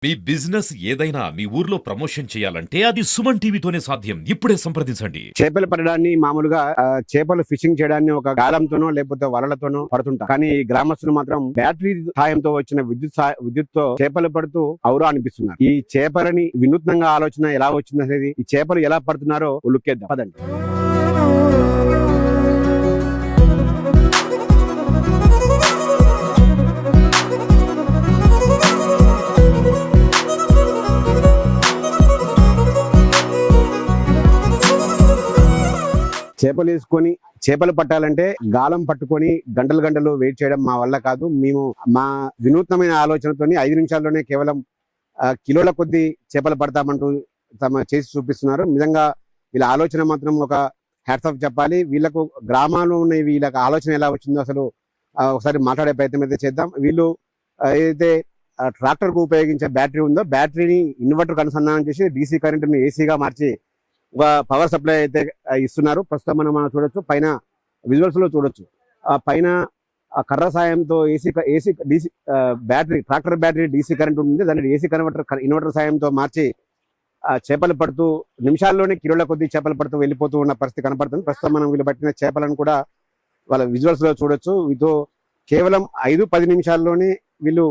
మీ business ఏదైనా మీ ఊర్లో promotion చేయాలంటే అది సుమన్ టీవీతోనే సాధ్యం. ఇప్పుడే సంప్రదించండి. చేపలు పట్టడాన్ని మామూలుగా చేపలు ఫిషింగ్ చేయడాన్ని ఒక గాలంతోనో లేకపోతే వలలతోనో పడుతుంటారు. కానీ ఈ గ్రామస్తులు మాత్రం బ్యాటరీ సాయంతో వచ్చిన విద్యుత్ తో చేపలు పడుతూ ఔరా అనిపిస్తున్నారు. ఈ చేపలని వినూత్నంగా ఆలోచన ఎలా వచ్చింది అనేది, ఈ చేపలు ఎలా పడుతున్నారో లుక్కేద్దాం పదండి. చేపలు వేసుకొని చేపలు పట్టాలంటే గాలం పట్టుకొని గంటలు గంటలు వెయిట్ చేయడం మా వల్ల కాదు. మేము మా వినూత్నమైన ఆలోచనతోని 5 నిమిషాల్లోనే కేవలం కిలోల కొద్ది చేపలు పడతామంటూ తమ చేసి చూపిస్తున్నారు. నిజంగా వీళ్ళ ఆలోచన మాత్రం ఒక హ్యాట్స్ ఆఫ్ చెప్పాలి. వీళ్ళకు గ్రామాల్లో ఉన్న వీళ్ళకి ఆలోచన ఎలా వచ్చిందో అసలు ఒకసారి మాట్లాడే ప్రయత్నం అయితే చేద్దాం. వీళ్ళు ఏదైతే ట్రాక్టర్ కు ఉపయోగించే బ్యాటరీ ఉందో బ్యాటరీని ఇన్వర్టర్ అనుసంధానం చేసి DC కరెంటుని ఏసీగా మార్చి ఒక పవర్ సప్లై అయితే ఇస్తున్నారు. ప్రస్తుతం మనం చూడొచ్చు, పైన విజువల్స్ లో చూడొచ్చు. ఆ పైన కర్ర సాయంతో DC battery, tractor battery DC current ఉంది, దాన్ని AC ఇన్వర్టర్ సాయంతో మార్చి చేపలు పడుతూ నిమిషాల్లోనే కిలోల కొద్ది చేపలు పడుతూ వెళ్ళిపోతూ ఉన్న పరిస్థితి కనపడుతుంది. ప్రస్తుతం మనం వీళ్ళు పట్టిన చేపలను కూడా వాళ్ళ విజువల్స్ లో చూడొచ్చు. వీటితో కేవలం 5-10 నిమిషాల్లోనే వీళ్ళు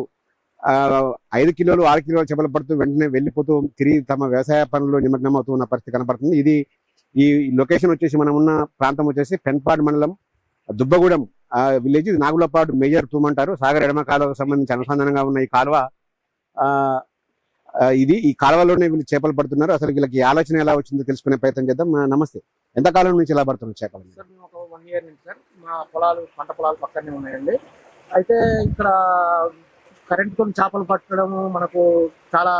5 కిలోలు 6 కిలోలు చేపలు పడుతూ వెంటనే వెళ్ళిపోతూ తిరిగి తమ వ్యవసాయ పనుల్లో నిమగ్నం అవుతూ ఉన్న పరిస్థితి కనపడుతుంది. ఇది ఈ లొకేషన్ వచ్చేసి మనం ఉన్న ప్రాంతం వచ్చేసి పెన్పాడ్ మండలం దుబ్బగూడెం విలేజ్. నాగులపాడు మేజర్ తూమంటారు. సాగర్ ఎడమ కాలువకు సంబంధించి అనుసంధానంగా ఉన్న ఈ కాలువ, ఈ కాలువలోనే వీళ్ళు చేపలు పడుతున్నారు. అసలు వీళ్ళకి ఆలోచన ఎలా వచ్చిందో తెలుసుకునే ప్రయత్నం చేద్దాం. నమస్తే, ఎంతకాలం నుంచి ఇలా పడుతున్నారు చేపలు? సార్ మేము ఒక 1 year నుంచి సార్, మా పంట పొలాలు పక్కనే ఉన్నాయండి. అయితే ఇక్కడ కరెంటుతో చేపలు పట్టడం మనకు చాలా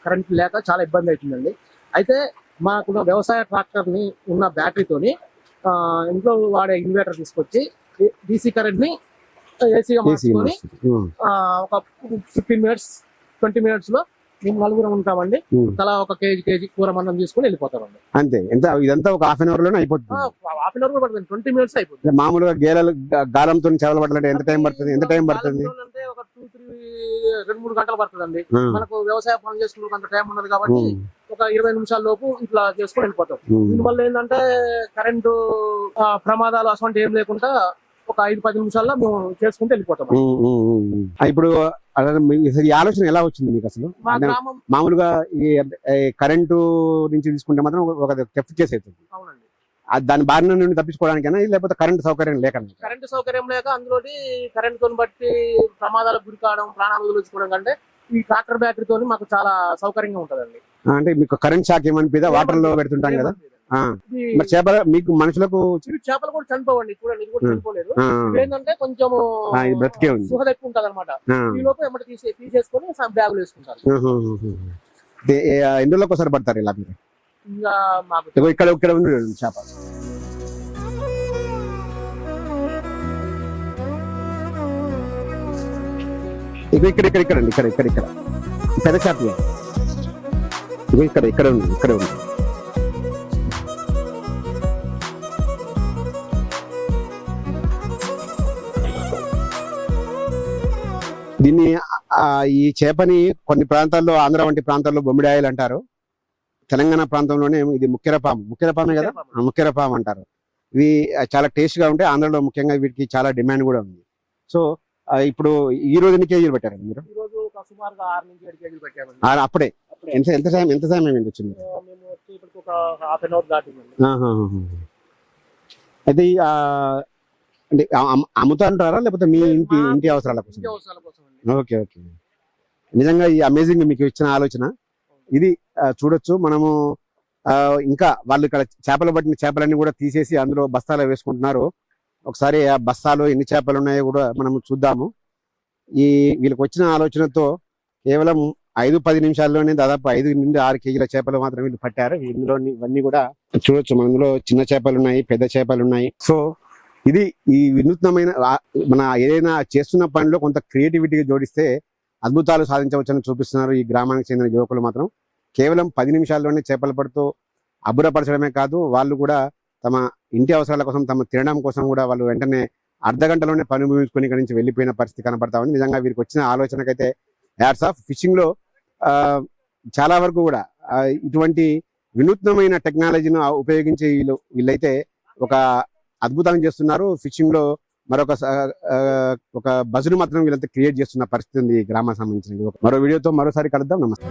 కరెంట్ లేక చాలా ఇబ్బంది అవుతుందండి. అయితే మాకు వ్యవసాయ ట్రాక్టర్ని ఉన్న బ్యాటరీతోని ఇంట్లో వాడే ఇన్వర్టర్ తీసుకొచ్చి DC కరెంట్ని ఏసీగా మార్చుకొని ఒక 15 minutes 20 minutes లో మేము నలుగురం ఉంటామండి. తలా ఒక కేజీ కూర మందం తీసుకుని వెళ్ళిపోతామండి. అంతే. ఇదంతా ఒక హాఫ్ అన్ అవర్ లోనే అయిపోతుంది. హాఫ్ అన్ అవర్ కూడా పడుతుంది, 20 minutes అయిపోతుంది. మామూలుగా గాలంతో చేపలు పట్టాలంటే ఎంత టైం పడుతుంది? అంటే ఒక 2-3 గంటలు పడుతుందండి. మనకు వ్యవసాయ పనులు చేసుకునే అంత టైం ఉన్నది కాబట్టి ఒక 20 నిమిషాల లోపు ఇట్లా చేసుకుని వెళ్ళిపోతాం. దీనివల్ల ఏంటంటే కరెంటు ప్రమాదాలు అసలు ఏం లేకుండా ఒక 5-10 నిమిషాల్లో మేము చేసుకుంటూ వెళ్ళిపోతాం. ఇప్పుడు ఈ ఆలోచన ఎలా వచ్చింది మీకు అసలు? మామూలుగా ఈ కరెంటు నుంచి తీసుకుంటే మాత్రం ఒక థెఫ్ట్ కేసు అవుతుంది. అవునండి. దాని బారిన నుండి తప్పించుకోవడానికైనా లేకపోతే కరెంటు సౌకర్యం లేక? కరెంటు సౌకర్యం లేక, అందులోని కరెంటుతో బట్టి ప్రమాదాలకు గురి కావడం, ప్రాణాలు వదిలించుకోవడం కంటే ఈ ట్రాక్టర్ బ్యాటరీతో మాకు చాలా సౌకర్యంగా ఉంటదండి. అంటే మీకు కరెంట్ షాక్ ఏమనిపిదా? వాటర్ లో పెడుతుంటాం కదా, చేపలు మీకు మనుషులకు చేపలు కూడా చనిపోవండి. చూడండి, ఇది కూడా చనిపోలేదు. ఏంటంటే కొంచెం బ్రతికే ఉంది, సుఖ ఎక్కువ ఉంటది అనమాట. ఈ లోపు ఎమ్మటి తీసేసుకొని బ్యాగులు వేసుకుంటారు. ఎన్ని రోజులకు ఒకసారి పడతారు ఇలా మీరు? ఇంకా మాకు ఇక్కడ ఉంది చేప. ఇక్కడ పెద్ద చేప ఇక్కడ ఉంది. దీన్ని ఈ చేపని కొన్ని ప్రాంతాల్లో, ఆంధ్ర వంటి ప్రాంతాల్లో బొమ్మిడాయలు అంటారు. తెలంగాణ ప్రాంతంలోనే ఇది ముక్కెరపామే కదా, ముక్కెరపాము అంటారు. ఇవి చాలా టేస్ట్ గా ఉంటాయి. ఆంధ్రలో ముఖ్యంగా వీటికి చాలా డిమాండ్ కూడా ఉంది. సో ఇప్పుడు ఈ రోజు ఎన్ని కేజీలు పెట్టారండి మీరు? అప్పుడే ఎంత సమయం వచ్చింది? అయితే అంటే అమ్ముతా అంటారా లేకపోతే మీ ఇంటి అవసరాల కోసం? ఓకే. నిజంగా ఈ అమేజింగ్ మీకు ఇచ్చిన ఆలోచన ఇది. చూడొచ్చు మనము. ఇంకా వాళ్ళు ఇక్కడ చేపలు పట్టిన చేపలన్నీ కూడా తీసేసి అందులో బస్తాలో వేసుకుంటున్నారు. ఒకసారి ఆ బస్తాలో ఎన్ని చేపలు ఉన్నాయో కూడా మనం చూద్దాము. వీళ్ళకి వచ్చిన ఆలోచనతో కేవలం 5-10 నిమిషాల్లోనే దాదాపు 5-6 కేజీల చేపలు మాత్రం వీళ్ళు పట్టారు. ఇందులో ఇవన్నీ కూడా చూడొచ్చు. మనలో చిన్న చేపలు ఉన్నాయి, పెద్ద చేపలు ఉన్నాయి. సో ఇది ఈ వినూత్నమైన మన ఏదైనా చేస్తున్న పనిలో కొంత క్రియేటివిటీగా జోడిస్తే అద్భుతాలు సాధించవచ్చని చూపిస్తున్నారు ఈ గ్రామానికి చెందిన యువకులు మాత్రం. కేవలం 10 నిమిషాల్లోనే చేపలు పడుతూ అబ్బురపరచడమే కాదు, వాళ్ళు కూడా తమ ఇంటి అవసరాల కోసం, తమ తినడం కోసం కూడా వాళ్ళు వెంటనే అర్ధగంటలోనే పని ముగించుకొని ఇక్కడి నుంచి వెళ్ళిపోయిన పరిస్థితి కనపడతా ఉంది. నిజంగా వీరికి వచ్చిన ఆలోచనకైతే హ్యాట్స్ ఆఫ్. ఫిషింగ్ లో చాలా వరకు కూడా ఇటువంటి వినూత్నమైన టెక్నాలజీని ఉపయోగించి వీళ్ళైతే ఒక అద్భుతం చేస్తున్నారు. ఫిషింగ్ లో మరొక ఒక బజును మాత్రం వీళ్ళంతా క్రియేట్ చేస్తున్న పరిస్థితి ఉంది ఈ గ్రామానికి సంబంధించిన. మరో వీడియోతో మరోసారి కలుద్దాం. నమస్తే.